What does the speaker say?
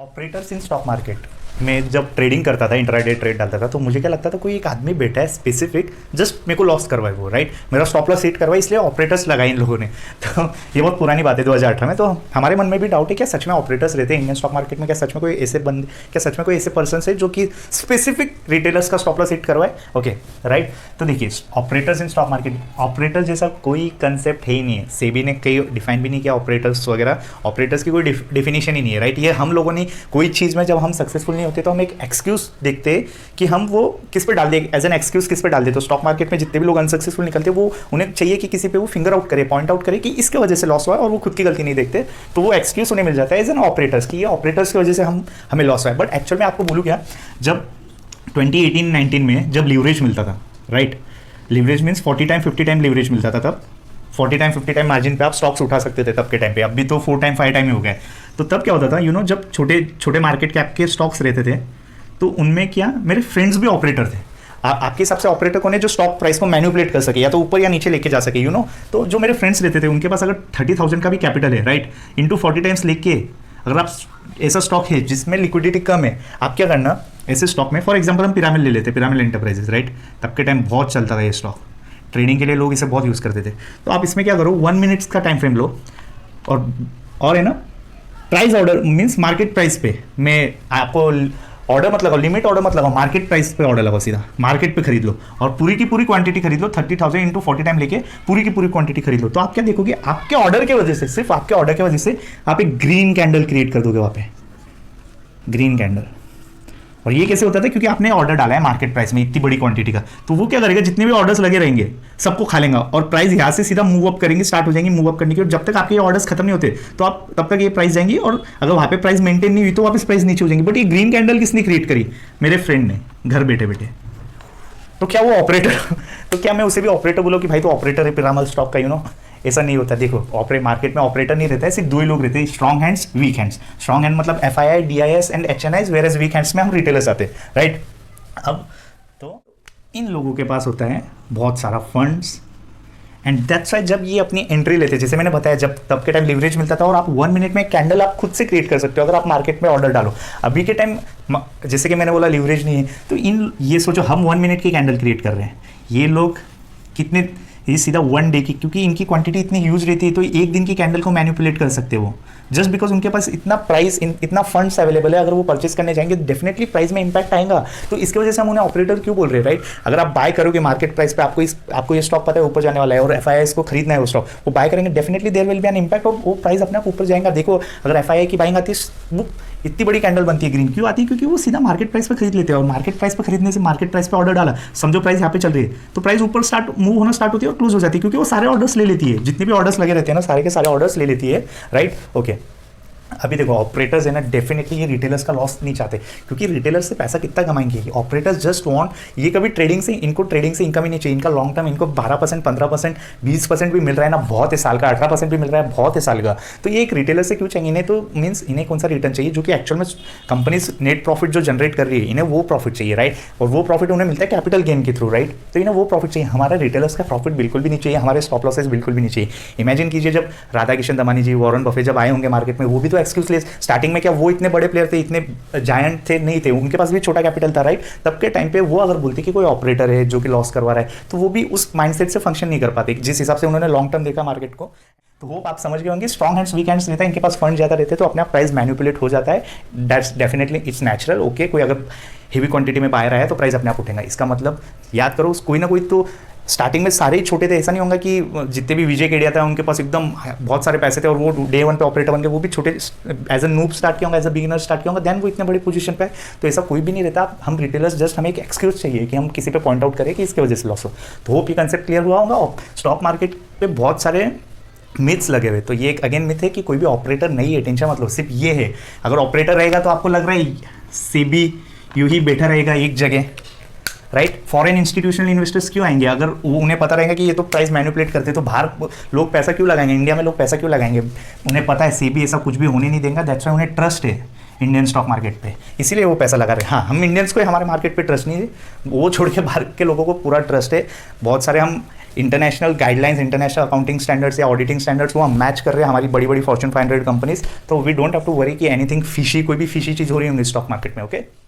Operators in stock market में जब trading करता था, इंट्राडे ट्रेड डालता था, तो मुझे क्या लगता था कोई एक आदमी बैठा है स्पेसिफिक, जस्ट मेरे को लॉस करवाए वो, राइट, मेरा स्टॉप लॉस सेट करवाए, इसलिए ऑपरेटर्स लगाए इन लोगों ने। तो ये बहुत पुरानी बात है 2018 में। तो हमारे मन में भी डाउट है क्या सच में ऑपरेटर्स रहते हैं इंडियन स्टॉक मार्केट में? क्या सच में कोई ऐसे बंद, क्या सच में कोई ऐसे पर्सन है जो कि स्पेसिफिक रिटेलर्स का स्टॉप लॉस सेट करवाए? Okay, right. तो देखिए, operators in stock market, operator जैसा कोई कंसेप्ट है ही नहीं है। सेबी ने कहीं डिफाइन भी नहीं किया ऑपरेटर्स वगैरह, ऑपरेटर्स की कोई डेफिनेशन ही नहीं है, राइट। ये हम लोगों ने कोई चीज़ में जब हम सक्सेसफुल नहीं होते तो हम एक एक्सक्यूज देखते हैं कि हम वो किस पे डाल दें, एज एन एक्सक्यूज किस पे डाल दें। तो स्टॉक मार्केट में जितने भी लोग अनसक्सेसफुल निकलते हैं, वो उन्हें चाहिए कि किसी पे वो फिंगर आउट करे, पॉइंट आउट करे कि इसके वजह से लॉस हुआ है, और वो खुद की गलती नहीं देखते, तो वो एक्सक्यूज उन्हें मिल जाता है एज एन ऑपरेटर्स की ये ऑपरेटर्स की वजह से हमें लॉस हुआ है। बट एक्चुअल में आपको बोलूँ क्या, जब 2018-19 में जब लीवरेज मिलता था, right, leverage means 40 time 50 time leverage मिलता था, तब 40 टाइम 50 टाइम मार्जिन पे आप स्टॉक्स उठा सकते थे तब के टाइम पे। अभी तो 4 टाइम 5 टाइम ही हो गए। तो तब क्या होता था, जब छोटे छोटे मार्केट कैप के स्टॉक्स रहते थे, तो उनमें क्या, मेरे फ्रेंड्स भी ऑपरेटर थे। आपके हिसाब से ऑपरेटर कौन है? जो स्टॉक प्राइस को मैनिपुलेट कर सके, या तो ऊपर या नीचे लेके जा सके, तो जो मेरे फ्रेंड्स रहते थे उनके पास अगर 30,000 का भी कैपिटल है, राइट, इंटू 40 टाइम्स लेके, अगर आप ऐसा स्टॉक है जिसमें लिक्विडिटी कम है, आप क्या करना, ऐसे स्टॉक में, फॉर एग्जाम्पल हम पिरामिड ले लेते, पिरामिड एंटरप्राइजेस, राइट, तब के टाइम बहुत चलता था ये स्टॉक, ट्रेडिंग के लिए लोग इसे बहुत यूज़ करते थे। तो आप इसमें क्या करो, 1 मिनट्स का टाइम फ्रेम लो, और है ना, price order means market price पे मैं आपको ऑर्डर मत लगाओ, लिमिट ऑर्डर मत लगाओ, मार्केट प्राइस पे ऑर्डर लगाओ, सीधा मार्केट पे खरीद लो, और पूरी की पूरी क्वांटिटी खरीद लो, 30,000 इंटू 40 टाइम लेके पूरी की पूरी क्वांटिटी खरीद लो। तो आप क्या देखोगे, आपके ऑर्डर की वजह से, सिर्फ आपके ऑर्डर की वजह से आप एक ग्रीन कैंडल क्रिएट कर दोगे वहाँ पे, ग्रीन कैंडल। और ये कैसे होता था, क्योंकि आपने ऑर्डर डाला है मार्केट प्राइस में इतनी बड़ी क्वांटिटी का, तो वो क्या करेगा, जितने भी ऑर्डर्स लगे रहेंगे सबको खा लेगा, और प्राइस यहाँ से सीधा मूव अप करेंगे, स्टार्ट हो जाएंगे मूव अप करने की। और जब तक आपके ऑर्डर्स खत्म नहीं होते, तो आप तब तक ये प्राइस जाएंगी, और अगर वहाँ पे प्राइस मेंटेन नहीं हुई तो वापस प्राइस नीचे हो जाएंगी। बट ये ग्रीन कैंडल किसने क्रिएट करी? मेरे फ्रेंड ने, घर बैठे बैठे। तो क्या वो ऑपरेटर तो क्या मैं उसे भी ऑपरेटर बोलूँ कि भाई तो ऑपरेटर है पिरामिड स्टॉक का? ऐसा नहीं होता। देखो, मार्केट में ऑपरेटर नहीं रहता है, सिर्फ 2 ही लोग रहते हैं, strong hands, weak hands. Strong hand मतलब FII, DIS and HNIs, whereas weak hands में हम रिटेलर्स आते हैं, राइट। अब तो इन लोगों के पास होता है बहुत सारा फंड्स, एंड दैट्स वाई जब ये अपनी एंट्री लेते हैं, जैसे मैंने बताया, जब तब के टाइम लिवरेज मिलता था, और आप 1 मिनट में कैंडल आप खुद से क्रिएट कर सकते हो अगर आप मार्केट में ऑर्डर डालो। अभी के टाइम जैसे कि मैंने बोला लिवरेज नहीं है, तो ये सोचो हम 1 मिनट की कैंडल क्रिएट कर रहे हैं, ये लोग कितने, ये सीधा 1 डे की, क्योंकि इनकी क्वांटिटी इतनी ह्यूज रहती है, तो 1 दिन की कैंडल को मैनिपुलेट कर सकते हो, जस्ट बिकॉज उनके पास इतना प्राइस, इतना फंड्स अवेलेबल है। अगर वो परचेस करने जाएंगे डेफिनेटली प्राइस में इंपैक्ट आएगा। तो इसकी वजह से हम उन्हें ऑपरेटर क्यों बोल रहे हैं, राइट। अगर आप बाय करोगे मार्केट प्राइस पे, आपको ये स्टॉक पता है ऊपर जाने वाला है, और FIIs को खरीदना है वो स्टॉक, वो बाय करेंगे, definitely there will be an impact, और वो प्राइस अपने आप ऊपर जाएगा। देखो, अगर FII की बाइंग आती है, वो इतनी बड़ी कैंडल बनती है ग्रीन, क्यों आती है? क्योंकि वो सीधा मार्केट प्राइस पे खरीद लेते हैं, और मार्केट प्राइस पे खरीदने से, मार्केट प्राइस पे ऑर्डर डाला, समझो प्राइस यहाँ पे चल रही है, तो प्राइस ऊपर मूव होना स्टार्ट होती है और क्लोज हो जाती है, क्योंकि वो सारे ऑर्डर्स ले लेती है, जितने भी ऑर्डर्स लगे रहते हैं ना, सारे के सारे ऑर्डर्स ले लेती है, राइट। ओके, अभी देखो, ऑपरेटर्स है ना, डेफिनेटली ये रिटेलर्स का लॉस नहीं चाहते, क्योंकि रिटेलर्स से पैसा कितना कमाएंगे? ऑपरेटर्स जस्ट वांट, ये कभी ट्रेडिंग से, इनको ट्रेडिंग से इनकम ही नहीं चाहिए, इनका लॉन्ग टर्म, इनको 12%, 15%, 20% भी मिल रहा है ना, बहुत है साल का, 18% भी मिल रहा है, बहुत है साल का। तो ये एक रिटेलर से क्यों चाहिए? इन्हें तो मीन्स इन्हें कौन सा रिटर्न चाहिए, जो कि एक्चुअल में कंपनीज नेट प्रॉफिट जो जनरेट कर रही है, इन्हें वो प्रॉफिट चाहिए, राइट। और वो प्रॉफिट उन्हें मिलता है कैपिटल गेन के थ्रू, राइट। तो इन्हें वो प्रॉफिट चाहिए। हमारा रिटेलर्स का प्रॉफिट बिल्कुल भी नहीं चाहिए, हमारे स्टॉप लॉसेस बिल्कुल भी नहीं चाहिए। इमेजिन कीजिए, जब राधा किशन दमानी जी, वॉरेन बफेट जब आए होंगे मार्केट में, वो भी तो एक्सक्यूज ले, स्टार्टिंग में क्या वो इतने बड़े प्लेयर थे, इतने जायंट थे नहीं थे, उनके पास भी छोटा कैपिटल था, राइट। तब के टाइम पे वो अगर बोलते कि कोई ऑपरेटर है जो कि लॉस करवा रहा है, तो वो भी उस माइंडसेट से फंक्शन नहीं कर पाते, जिस हिसाब से उन्होंने लॉन्ग टर्म देखा मार्केट को। तो होप आप समझ गए होंगे, स्ट्रॉन्ग हैंड्स, वीक हैंड्स रहता है, इनके पास फंड ज़्यादा रहते हैं, तो अपने आप प्राइस मैनिपुलेट हो जाता है। That's definitely it's natural. Okay, कोई अगर हेवी क्वांटिटी में बाय रहा है तो प्राइस अपने आप उठेगा। इसका मतलब याद करो, कोई ना कोई तो स्टार्टिंग में सारे ही छोटे थे, ऐसा नहीं होगा कि जितने भी विजय केडिया था उनके पास एकदम बहुत सारे पैसे थे और वो डे 1 पे ऑपरेटर बन गए, वो भी छोटे एज अ नूब स्टार्ट किया होगा, एज अ बिगिनर स्टार्ट किया होगा, देन वो इतने बड़ी पोजीशन पे है। तो ऐसा कोई भी नहीं रहता। हम रिटेलर्स जस्ट हमें एक एक्सक्यूज चाहिए कि हम किसी पे पॉइंट आउट करें कि इसकी वजह से लॉस हो। तो होप ये कंसेप्ट क्लियर हुआ होगा। स्टॉक मार्केट पे बहुत सारे मिथ्स लगे हुए, तो ये एक अगेन मिथ है कि कोई भी ऑपरेटर नहीं है, टेंशन मतलब सिर्फ ये है। अगर ऑपरेटर रहेगा तो आपको लग रहा है सेबी यूं ही बैठा रहेगा एक जगह, राइट। फॉरेन इंस्टीट्यूशनल इन्वेस्टर्स क्यों आएंगे? अगर उन्हें पता रहेगा कि ये तो प्राइस मैनिपुलेट करते, तो बाहर लोग पैसा क्यों लगाएंगे? इंडिया में लोग पैसा क्यों लगाएंगे? उन्हें पता है सेबी ऐसा कुछ भी होने नहीं देगा, दैट्स वाई उन्हें ट्रस्ट है इंडियन स्टॉक मार्केट पे, इसीलिए वो पैसा लगा रहे हैं। हाँ, हम इंडियंस को हमारे मार्केट पे ट्रस्ट नहीं है, वो छोड़ के बाहर के लोगों को पूरा ट्रस्ट है। बहुत सारे हम international guidelines, international accounting standards या ऑडिटिंग स्टैंडर्ड्स वो हम मैच कर रहे हैं हमारी बड़ी बड़ी फॉर्च्यून 500 कंपनीज, तो we don't have to worry कि एनीथिंग फिशी, कोई भी फिशी चीज़ हो रही होंगी स्टॉक मार्केट में। ओके